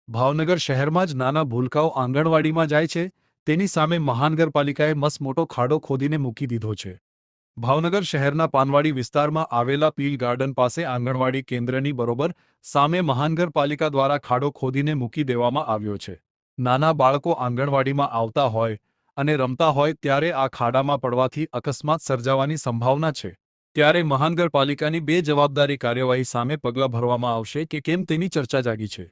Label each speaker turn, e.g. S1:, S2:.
S1: ભાવનગર શહેરમાં જ નાના ભૂલકાઓ આંગણવાડીમાં જાય છે, તેની સામે મહાનગરપાલિકાએ મસમોટો ખાડો ખોદીને મૂકી દીધો છે. ભાવનગર શહેરના પાનવાડી વિસ્તારમાં આવેલા પીલ ગાર્ડન પાસે આંગણવાડી કેન્દ્રની બરોબર સામે મહાનગરપાલિકા દ્વારા ખાડો ખોદીને મૂકી દેવામાં આવ્યો છે. નાના બાળકો આંગણવાડીમાં આવતા હોય અને રમતા હોય ત્યારે આ ખાડામાં પડવાથી અકસ્માત સર્જાવાની સંભાવના છે. ત્યારે મહાનગરપાલિકાની બેજવાબદારી કાર્યવાહી સામે પગલાં ભરવામાં આવશે કે કેમ તેની ચર્ચા જાગી છે.